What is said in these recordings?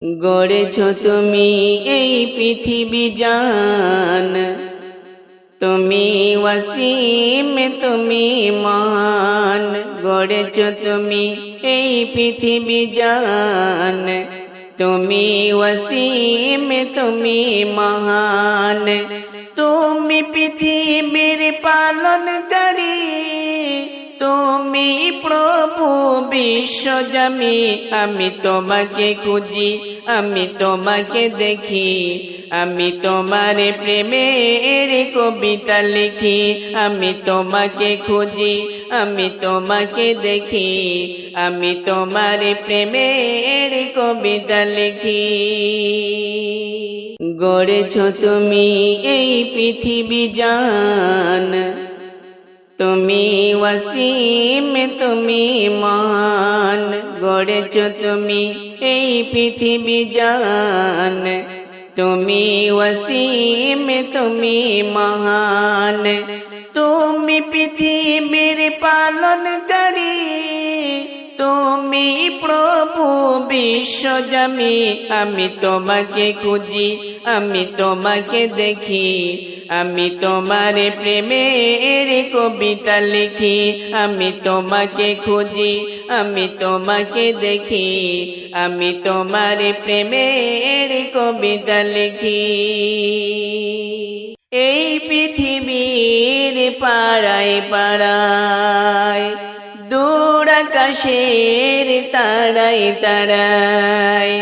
গড়েছো তুমি এই পৃথিবী জান, তুমি ওয়াসিম তুমি মহান। গড়েছো তুমি এই পৃথিবী জান, তুমি ওয়াসিম তুমি মহান। তুমি পৃথিবীর পালনকারী, তুমি প্রভু বিশ্বজামি। আমি তোমাকে খুঁজি, আমি তোমাকে দেখি, আমি তোমার প্রেমের কবিতা লিখি। আমি তোমাকে খুঁজি, আমি তোমাকে দেখি, আমি তোমার প্রেমের কবিতা লিখি। গড়েছো তুমি এই পৃথিবী জান, তুমি ওয়াসিম তুমি মহান। গড়েছো তুমি এই পৃথিবী জান, তুমি ওয়াসিম তুমি মহান। তুমি পৃথিবীর পালনকারী, তুমি প্রভু বিশ্বজামি। আমি তোমাকে খুঁজি, আমি তোমাকে দেখি, আমি তোমার প্রেমের কবিতা লিখি। আমি তোমাকে খুঁজি, আমি তোমাকে দেখি, আমি তোমার প্রেমের কবিতা লিখি। এই পৃথিবীর পাড়ায় পাড়ায়, দূর আকাশের তারায় তারায়,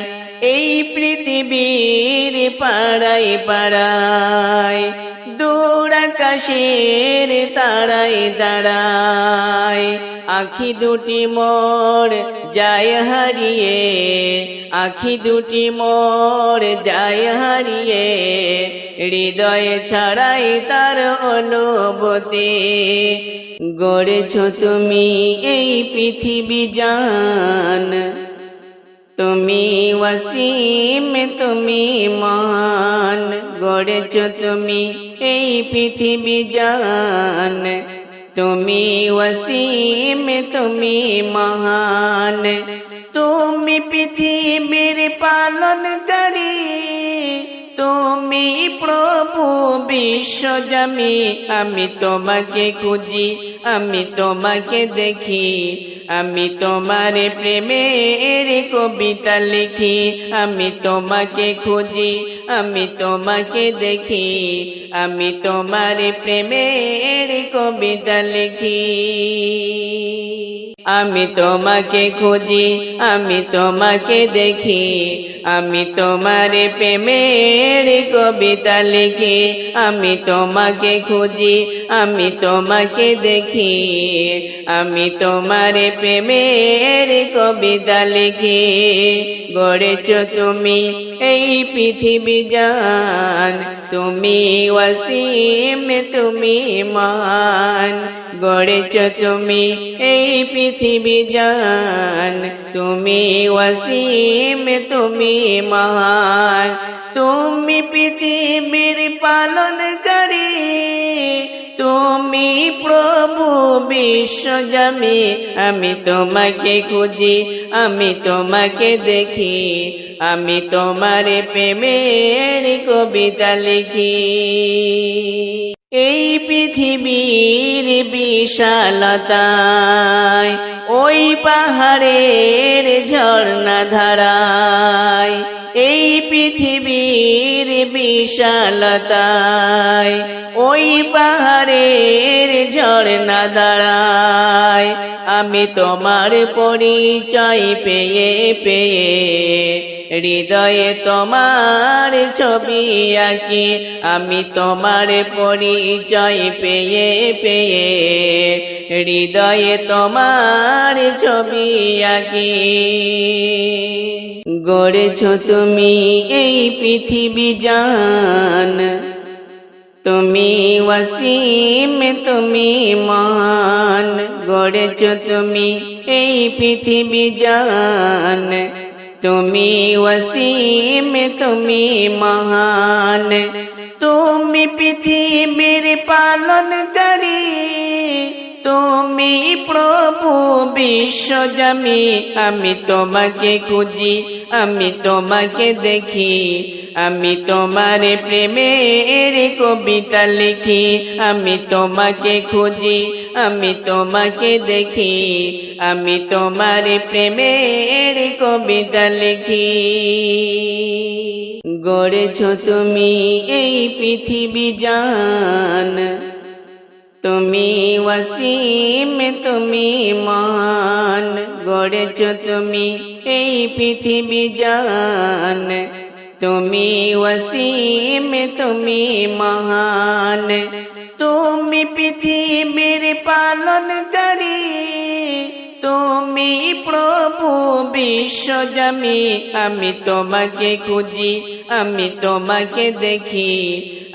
এই পৃথিবীর পাড়ায় পাড়ায়, দূর আকাশের তারায় তারায়, আখি দুটি মোর যায় হারিয়ে, আখি দুটি মোর যায় হারিয়ে, হৃদয়ে ছড়াই তার অনুভূতি। গড়েছো তুমি এই পৃথিবী জান, তুমি ওয়াসিম তুমি মহান। গড়েছো তুমি এই পৃথিবী জান, তুমি ওয়াসিম তুমি মহান। তুমি পৃথিবীর পালনকারী, তুমি প্রভু বিশ্বজামি। আমি তোমাকে খুঁজি, আমি তোমাকে দেখি, আমি তোমার প্রেমের কবিতা লিখি। আমি তোমাকে খুঁজি, আমি তোমাকে দেখি, আমি তোমার প্রেমের কবিতা লিখি। আমি তোমাকে খুঁজি, আমি তোমাকে দেখি, আমি তোমার প্রেমের কবিতা লিখি। আমি তোমাকে খুঁজি, আমি তোমাকে দেখি, আমি তোমার প্রেমের কবিতা লিখি। গড়েছো তুমি এই পৃথিবী জান, তুমি ওয়াসিম তুমি মহান। গড়েছো তুমি এই পৃথিবী জান, তুমি ওয়াসিম তুমি মহান। তুমি পৃথিবীর পালনকারী, তুমি প্রভু বিশ্বজামি। আমি তোমাকে খুঁজি, আমি তোমাকে দেখি, আমি তোমার প্রেমের কবিতা লিখি। এই পৃথিবীর বিশালতায়, ওই পাহাড়ের ঝর্ণা ধারায়, এই পৃথিবীর বিশালতায়, ওই পাহাড়ের ঝর্ণা ধারায়, আমি তোমার পরিচয় পেয়ে পেয়ে, হৃদয়ে তোমার ছবি আঁকি। আমি তোমার পরিচয় পেয়ে পেয়ে, হৃদয়ে তোমার ছবি আঁকি। গড়েছো তুমি এই পৃথিবী জান, তুমি ওয়াসিম তুমি মহান। গড়েছো তুমি এই পৃথিবী জান, তুমি ওয়াসিম তুমি মহান। তুমি পৃথিবীর পালনকারী, তুমি প্রভু বিশ্বজামি, আমি তোমাকে খুঁজি, আমি তোমাকে দেখি, আমি তোমার প্রেমের কবিতা লিখি। আমি তোমাকে খুঁজি, আমি তোমাকে দেখি, আমি তোমার প্রেমের কবিতা লিখি। গড়েছ তুমি এই পৃথিবী জান, তুমি ওয়াসিম তুমি মহান। গড়েছ তুমি এই পৃথিবী জান, তুমি ওয়াসিম তুমি মহান। তুমি পৃথিবীর পালনকারী, তুমি প্রভু বিশ্বজামি। আমি তোমাকে খুঁজি, আমি তোমাকে দেখি,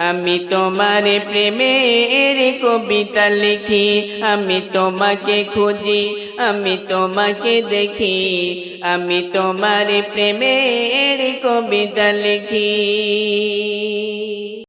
আমি তোমার প্রেমের কবিতা লিখি। আমি তোমাকে খুঁজি, আমি তোমাকে দেখি, আমি তোমার প্রেমের কবিতা লিখি।